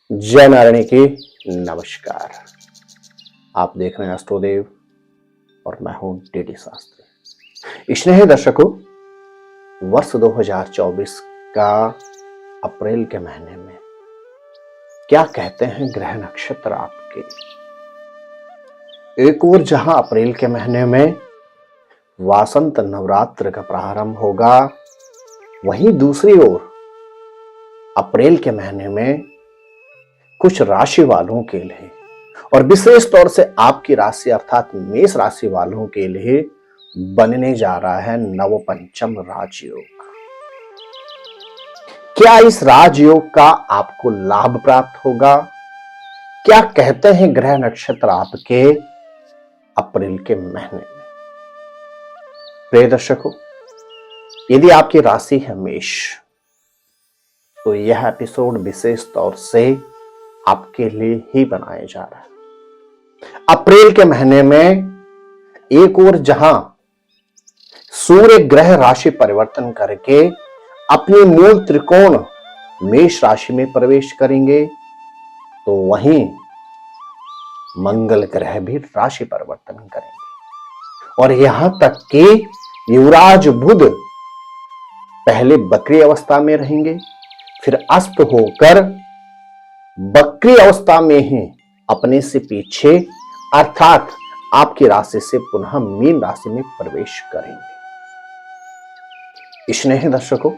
जय नारायणी की नमस्कार। आप देख रहे हैं एस्ट्रोदेव और मैं हूं डीडी शास्त्री। स्नेही दर्शकों, वर्ष 2024 का अप्रैल के महीने में क्या कहते हैं ग्रह नक्षत्र आपके। एक ओर जहां अप्रैल के महीने में वासंत नवरात्र का प्रारंभ होगा, वहीं दूसरी ओर अप्रैल के महीने में कुछ राशि वालों के लिए और विशेष तौर से आपकी राशि अर्थात मेष राशि वालों के लिए बनने जा रहा है नवपंचम राजयोग। क्या इस राजयोग का आपको लाभ प्राप्त होगा? क्या कहते हैं ग्रह नक्षत्र आपके अप्रैल के महीने में? प्रिय दर्शकों, यदि आपकी राशि है मेष, तो यह एपिसोड विशेष तौर से आपके लिए ही बनाया जा रहा है। अप्रैल के महीने में एक ओर जहां सूर्य ग्रह राशि परिवर्तन करके अपनी मूल त्रिकोण मेष राशि में प्रवेश करेंगे, तो वहीं मंगल ग्रह भी राशि परिवर्तन करेंगे और यहां तक कि युवराज बुध पहले वक्री अवस्था में रहेंगे, फिर अस्त होकर वक्री अवस्था में ही अपने से पीछे अर्थात आपकी राशि से पुनः मीन राशि में प्रवेश करेंगे। स्नेही दर्शकों,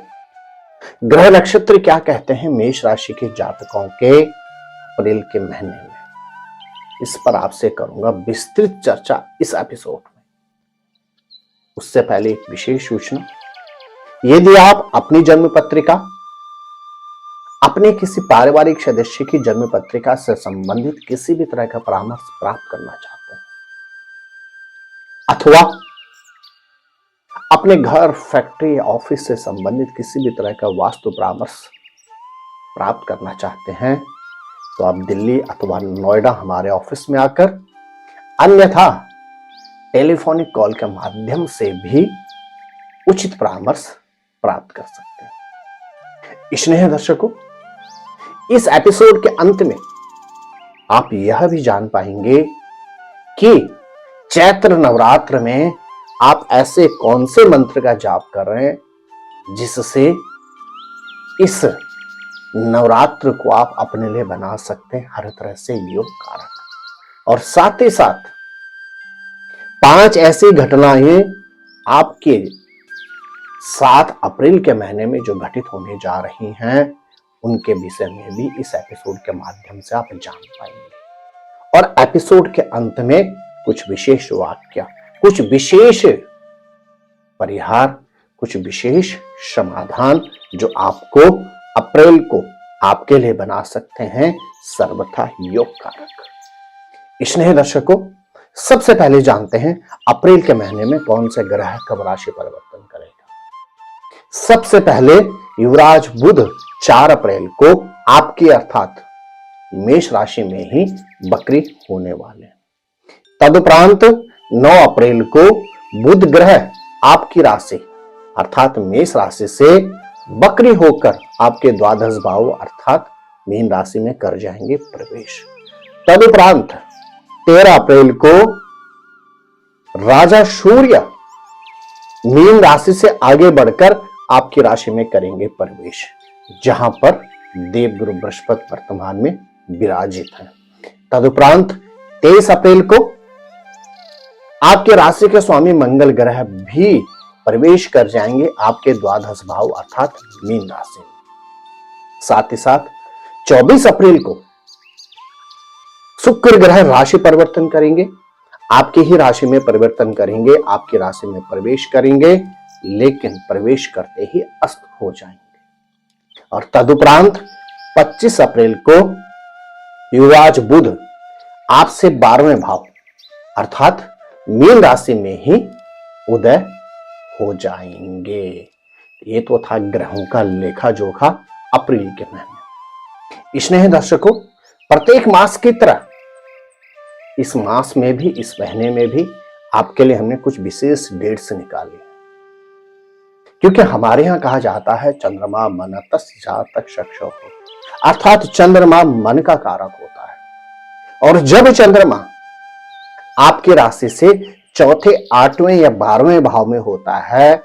ग्रह नक्षत्र क्या कहते हैं मेष राशि के जातकों के अप्रैल के महीने में, इस पर आपसे करूंगा विस्तृत चर्चा इस एपिसोड में। उससे पहले एक विशेष सूचना, यदि आप अपनी जन्म पत्रिका अपने किसी पारिवारिक सदस्य की जन्म पत्रिका से संबंधित किसी भी तरह का परामर्श प्राप्त करना चाहते हैं अथवा अपने घर, फैक्ट्री, ऑफिस से संबंधित किसी भी तरह का वास्तु परामर्श प्राप्त करना चाहते हैं, तो आप दिल्ली अथवा नोएडा हमारे ऑफिस में आकर, अन्यथा टेलीफोनिक कॉल के माध्यम से भी उचित परामर्श प्राप्त कर सकते हैं। स्नेह दर्शकों, इस एपिसोड के अंत में आप यह भी जान पाएंगे कि चैत्र नवरात्र में आप ऐसे कौन से मंत्र का जाप कर रहे हैं जिससे इस नवरात्र को आप अपने लिए बना सकते हैं हर तरह से योग कारक। और साथ ही साथ 5 ऐसी घटनाएं आपके 7 अप्रैल के महीने में जो घटित होने जा रही हैं, उनके विषय में भी इस एपिसोड के माध्यम से आप जान पाएंगे। और एपिसोड के अंत में कुछ विशेष वाक्य, कुछ विशेष परिहार, कुछ विशेष समाधान जो आपको अप्रैल को आपके लिए बना सकते हैं सर्वथा योग कारक। स्नेह दर्शकों, सबसे पहले जानते हैं अप्रैल के महीने में कौन से ग्रह कब राशि परिवर्तन करेगा। सबसे पहले युवराज बुध 4 अप्रैल को आपकी अर्थात मेष राशि में ही वक्री होने वाले हैं। तदुपरांत 9 अप्रैल को बुध ग्रह आपकी राशि अर्थात मेष राशि से वक्री होकर आपके द्वादश भाव अर्थात मीन राशि में कर जाएंगे प्रवेश। तदुपरांत 13 अप्रैल को राजा सूर्य मीन राशि से आगे बढ़कर आपकी राशि में करेंगे प्रवेश, जहां पर देवगुरु बृहस्पति वर्तमान में विराजित हैं। तदुपरांत 23 अप्रैल को आपके राशि के स्वामी मंगल ग्रह भी प्रवेश कर जाएंगे आपके द्वादश भाव अर्थात मीन राशि में। साथ ही साथ 24 अप्रैल को शुक्र ग्रह राशि परिवर्तन करेंगे, आपकी ही राशि में परिवर्तन करेंगे, आपकी राशि में प्रवेश करेंगे, लेकिन प्रवेश करते ही अस्त हो जाएंगे। और तदुपरांत 25 अप्रैल को युवराज बुध आपसे 12वें भाव अर्थात मीन राशि में ही उदय हो जाएंगे। ये तो था ग्रहों का लेखा जोखा अप्रैल के महीने। स्नेह दर्शकों, प्रत्येक मास की तरह इस मास में भी, इस महीने में भी आपके लिए हमने कुछ विशेष डेट्स निकाली, क्योंकि हमारे यहां कहा जाता है चंद्रमा मनतस जातक शक्षो हो, अर्थात चंद्रमा मन का कारक होता है। और जब चंद्रमा आपकी राशि से चौथे, आठवें या 12वें भाव में होता है,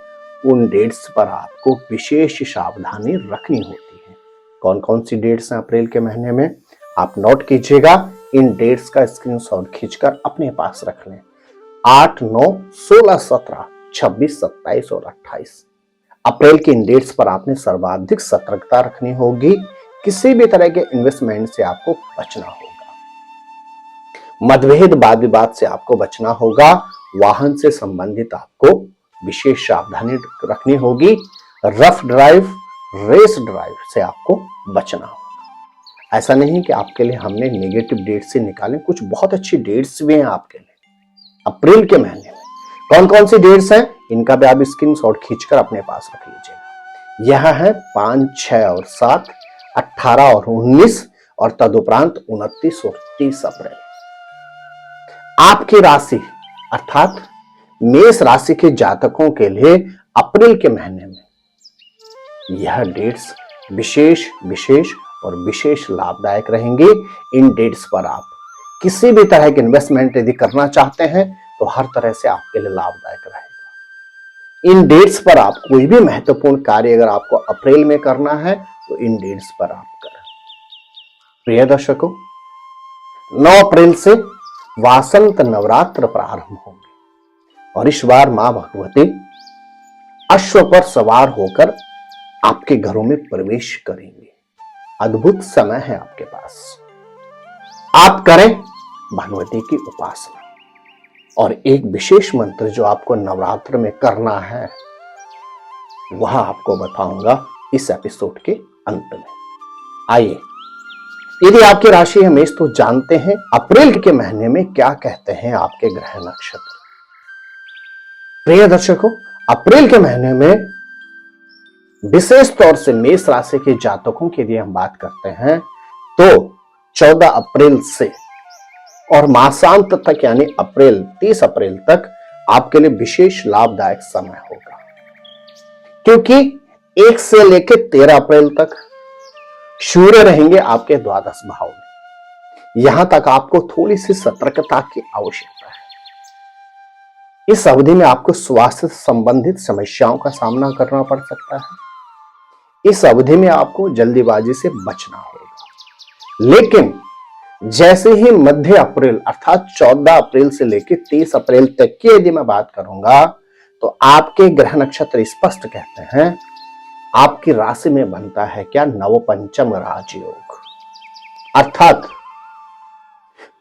उन डेट्स पर आपको विशेष सावधानी रखनी होती है। कौन कौन सी डेट्स हैं अप्रैल के महीने में, आप नोट कीजिएगा। इन डेट्स का स्क्रीनशॉट खींचकर अपने पास रख लें। 8, 9, 16, 17, 26, 27 और 28 अप्रैल की इन डेट्स पर आपने सर्वाधिक सतर्कता रखनी होगी। किसी भी तरह के इन्वेस्टमेंट से आपको बचना होगा। मतभेद, वाद विवाद से आपको बचना होगा। वाहन से संबंधित आपको विशेष सावधानी रखनी होगी। रफ ड्राइव, रेस ड्राइव से आपको बचना होगा। ऐसा नहीं कि आपके लिए हमने नेगेटिव डेट्स से निकाले, कुछ बहुत अच्छी डेट्स भी हैं आपके लिए अप्रैल के महीने में। कौन कौन सी डेट्स हैं, इनका भी आप स्क्रीनशॉट खींचकर अपने पास रख लीजिएगा। यह है 5, 6 और 7, 18 और 19 और तदुपरांत 29 और 30 अप्रैल। आपकी राशि अर्थात मेष राशि के जातकों के लिए अप्रैल के महीने में यह डेट्स विशेष और विशेष लाभदायक रहेंगी। इन डेट्स पर आप किसी भी तरह के इन्वेस्टमेंट यदि करना चाहते हैं तो हर तरह से आपके लिए लाभदायक रहेगा। इन डेट्स पर आप कोई भी महत्वपूर्ण कार्य अगर आपको अप्रैल में करना है तो इन डेट्स पर आप करें। प्रिय दर्शकों, 9 अप्रैल से वासंत नवरात्र प्रारंभ होंगे और इस बार मां भगवती अश्व पर सवार होकर आपके घरों में प्रवेश करेंगे। अद्भुत समय है आपके पास। आप करें भगवती की उपासना और एक विशेष मंत्र जो आपको नवरात्र में करना है वह आपको बताऊंगा इस एपिसोड के अंत में। आइए, यदि आपकी राशि है मेष तो जानते हैं अप्रैल के महीने में क्या कहते हैं आपके ग्रह नक्षत्र। प्रिय दर्शकों, अप्रैल के महीने में विशेष तौर से मेष राशि के जातकों की यदि हम बात करते हैं तो 14 अप्रैल से और मासांत तक यानी अप्रैल 30 अप्रैल तक आपके लिए विशेष लाभदायक समय होगा, क्योंकि 1 से लेकर 13 अप्रैल तक सूर्य रहेंगे आपके द्वादश भाव में। यहां तक आपको थोड़ी सी सतर्कता की आवश्यकता है। इस अवधि में आपको स्वास्थ्य संबंधित समस्याओं का सामना करना पड़ सकता है। इस अवधि में आपको जल्दीबाजी से बचना होगा। लेकिन जैसे ही मध्य अप्रैल अर्थात 14 अप्रैल से लेकर 30 अप्रैल तक की यदि मैं बात करूंगा तो आपके ग्रह नक्षत्र स्पष्ट कहते हैं आपकी राशि में बनता है क्या, नवपंचम राजयोग। अर्थात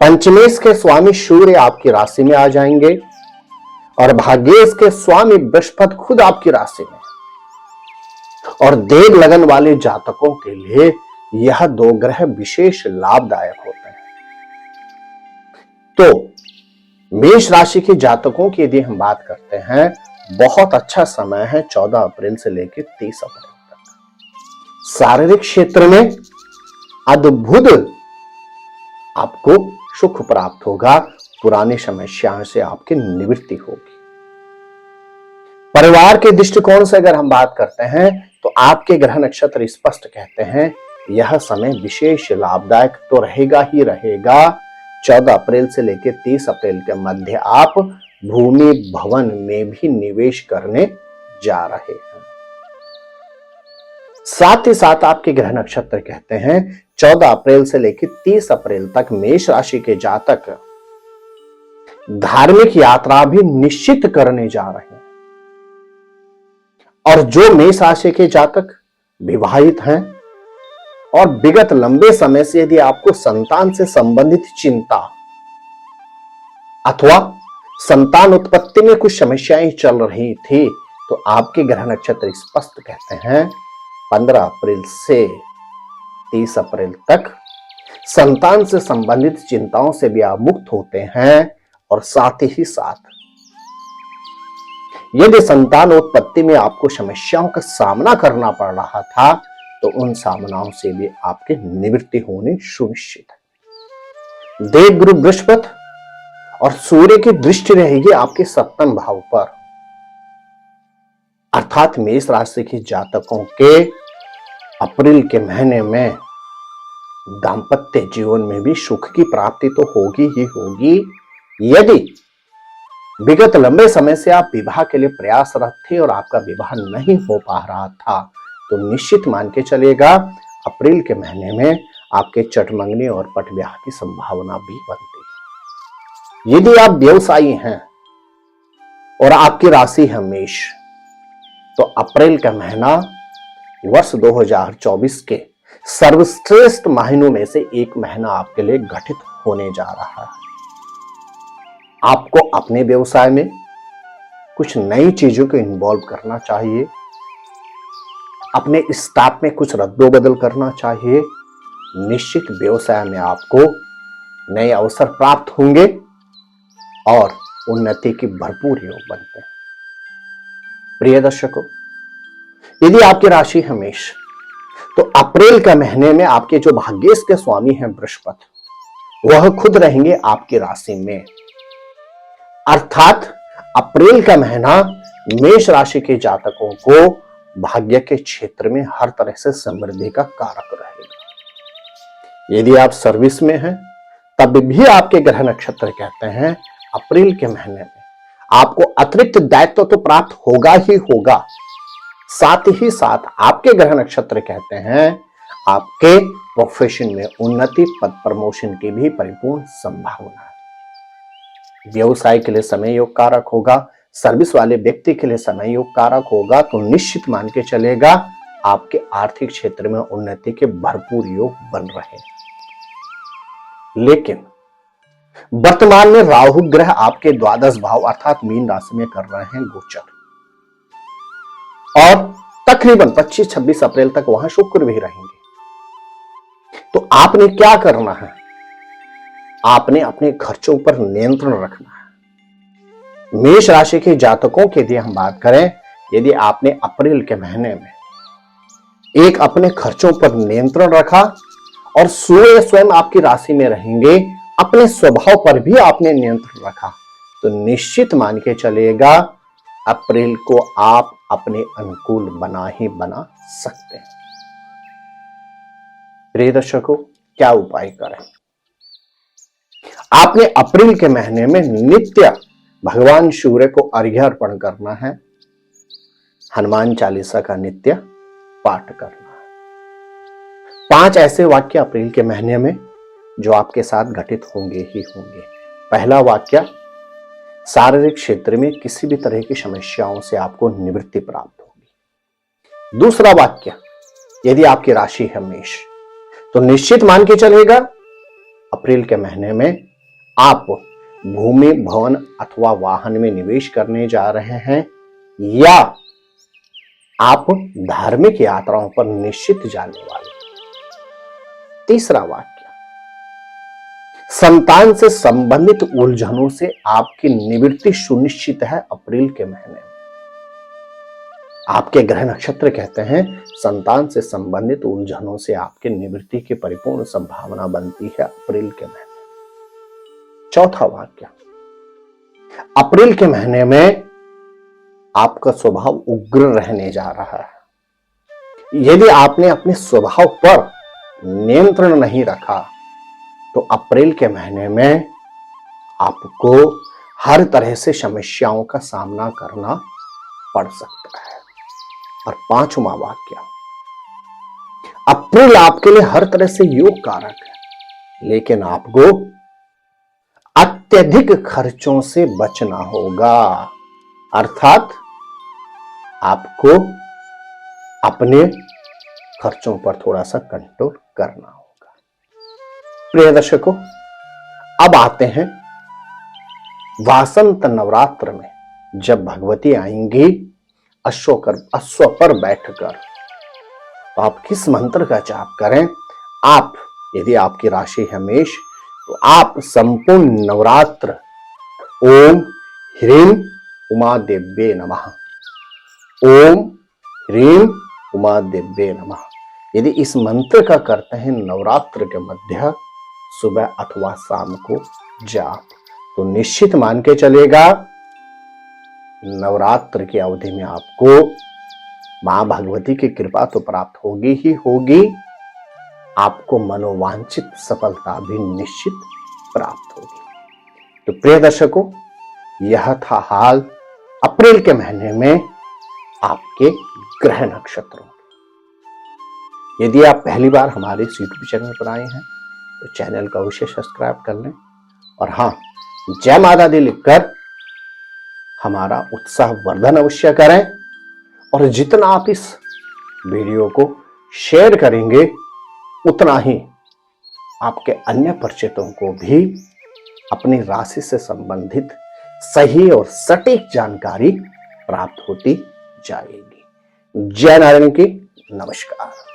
पंचमेश के स्वामी सूर्य आपकी राशि में आ जाएंगे और भाग्येश के स्वामी बृहस्पति खुद आपकी राशि में। और देव लगन वाले जातकों के लिए यह 2 ग्रह विशेष लाभदायक होते हैं। तो मेष राशि के जातकों की यदि हम बात करते हैं, बहुत अच्छा समय है 14 अप्रैल से लेकर 30 अप्रैल तक। शारीरिक क्षेत्र में अद्भुत आपको सुख प्राप्त होगा। पुरानी समस्याओं से आपकी निवृत्ति होगी। परिवार के दृष्टिकोण से अगर हम बात करते हैं तो आपके ग्रह नक्षत्र स्पष्ट कहते हैं यह समय विशेष लाभदायक तो रहेगा ही रहेगा। 14 अप्रैल से लेकर 30 अप्रैल के मध्य आप भूमि भवन में भी निवेश करने जा रहे हैं। साथ ही साथ आपके ग्रह नक्षत्र कहते हैं 14 अप्रैल से लेकर 30 अप्रैल तक मेष राशि के जातक धार्मिक यात्रा भी निश्चित करने जा रहे हैं। और जो मेष राशि के जातक विवाहित हैं और विगत लंबे समय से यदि आपको संतान से संबंधित चिंता अथवा संतान उत्पत्ति में कुछ समस्याएं चल रही थी तो आपके ग्रह नक्षत्र स्पष्ट कहते हैं 15 अप्रैल से 30 अप्रैल तक संतान से संबंधित चिंताओं से भी आप मुक्त होते हैं। और साथ ही साथ यदि संतान उत्पत्ति में आपको समस्याओं का सामना करना पड़ रहा था तो उन सामनाओं से भी आपके निवृत्ति होनी सुनिश्चित है। देव गुरु बृहस्पति और सूर्य की दृष्टि रहेगी आपके 7वें भाव पर, अर्थात मेष राशि के जातकों के अप्रैल के महीने में दाम्पत्य जीवन में भी सुख की प्राप्ति तो होगी ही होगी। यदि विगत लंबे समय से आप विवाह के लिए प्रयासरत थे और आपका विवाह नहीं हो पा रहा था, तो निश्चित मान के चलिएगा अप्रैल के महीने में आपके चटमंगनी और पट ब्याह की संभावना भी बनती है। यदि आप व्यवसायी हैं और आपकी राशि है मेष, तो अप्रैल का महीना वर्ष 2024 के सर्वश्रेष्ठ महीनों में से एक महीना आपके लिए घटित होने जा रहा है। आपको अपने व्यवसाय में कुछ नई चीजों को इन्वॉल्व करना चाहिए, अपने स्टाफ में कुछ रद्दोबदल करना चाहिए। निश्चित व्यवसाय में आपको नए अवसर प्राप्त होंगे और उन्नति की भरपूर योग बनते हैं। प्रिय दर्शकों, यदि आपकी राशि है मेष, तो अप्रैल के महीने में आपके जो भाग्येश के स्वामी हैं बृहस्पति, वह खुद रहेंगे आपकी राशि में। अर्थात अप्रैल का महीना मेष राशि के जातकों को भाग्य के क्षेत्र में हर तरह से समृद्धि का कारक रहेगा। यदि आप सर्विस में हैं, तब भी आपके ग्रह नक्षत्र कहते हैं अप्रैल के महीने में आपको अतिरिक्त दायित्व तो प्राप्त होगा ही होगा, साथ ही साथ आपके ग्रह नक्षत्र कहते हैं आपके प्रोफेशन में उन्नति, पद प्रमोशन की भी परिपूर्ण संभावना है। व्यवसाय के लिए समय योग कारक होगा, सर्विस वाले व्यक्ति के लिए समय योग कारक होगा, तो निश्चित मान के चलेगा आपके आर्थिक क्षेत्र में उन्नति के भरपूर योग बन रहे हैं। लेकिन वर्तमान में राहु ग्रह आपके द्वादश भाव अर्थात मीन राशि में कर रहे हैं गोचर, और तकरीबन 25-26 अप्रैल तक वहां शुक्र भी रहेंगे। तो आपने क्या करना है? आपने अपने खर्चों पर नियंत्रण रखना है। मेष राशि के जातकों के लिए हम बात करें, यदि आपने अप्रैल के महीने में एक अपने खर्चों पर नियंत्रण रखा और सूर्य स्वयं आपकी राशि में रहेंगे, अपने स्वभाव पर भी आपने नियंत्रण रखा, तो निश्चित मान के चलेगा अप्रैल को आप अपने अनुकूल बना ही बना सकते हैं। प्रिय दर्शकों, क्या उपाय करें? आपने अप्रैल के महीने में नित्य भगवान सूर्य को अर्घ्य अर्पण करना है, हनुमान चालीसा का नित्य पाठ करना है। 5 ऐसे वाक्य अप्रैल के महीने में जो आपके साथ घटित होंगे ही होंगे। पहला वाक्य, शारीरिक क्षेत्र में किसी भी तरह की समस्याओं से आपको निवृत्ति प्राप्त होगी। दूसरा वाक्य, यदि आपकी राशि है मेष, तो निश्चित मान के चलेगा अप्रैल के महीने में आप भूमि, भवन अथवा वाहन में निवेश करने जा रहे हैं, या आप धार्मिक यात्राओं पर निश्चित जाने वाले। तीसरा वाक्य, संतान से संबंधित उलझनों से आपकी निवृत्ति सुनिश्चित है अप्रैल के महीने में। आपके ग्रह नक्षत्र कहते हैं संतान से संबंधित उलझनों से आपके निवृत्ति की परिपूर्ण संभावना बनती है अप्रैल के महीने। चौथा वाक्य, अप्रैल के महीने में आपका स्वभाव उग्र रहने जा रहा है। यदि आपने अपने स्वभाव पर नियंत्रण नहीं रखा, तो अप्रैल के महीने में आपको हर तरह से समस्याओं का सामना करना पड़ सकता है। और 5वां वाक्य, अप्रैल आपके लिए हर तरह से योग कारक है, लेकिन आपको अत्यधिक खर्चों से बचना होगा। अर्थात आपको अपने खर्चों पर थोड़ा सा कंट्रोल करना होगा। प्रिय दर्शकों, अब आते हैं वासंत नवरात्र में जब भगवती आएंगी अश्व पर बैठकर, तो आप किस मंत्र का जाप करें? आप, यदि आपकी राशि है मेष, तो आप संपूर्ण नवरात्र ओम ह्रीं उमा देव्ये नमः, ओम ह्रीं उमा देव्ये नमः, यदि इस मंत्र का करते हैं नवरात्र के मध्य सुबह अथवा शाम को जाप, तो निश्चित मान के चलेगा नवरात्र की अवधि में आपको मां भगवती की कृपा तो प्राप्त होगी ही होगी, आपको मनोवांछित सफलता भी निश्चित प्राप्त होगी। तो प्रिय दर्शकों, यह था हाल अप्रैल के महीने में आपके ग्रह नक्षत्रों। यदि आप पहली बार हमारे इस यूट्यूब चैनल पर आए हैं तो चैनल को अवश्य सब्सक्राइब कर लें और हाँ, जय माता दी लिखकर हमारा उत्साह वर्धन अवश्य करें। और जितना आप इस वीडियो को शेयर करेंगे उतना ही आपके अन्य परिचितों को भी अपनी राशि से संबंधित सही और सटीक जानकारी प्राप्त होती जाएगी। जय नारायण की नमस्कार।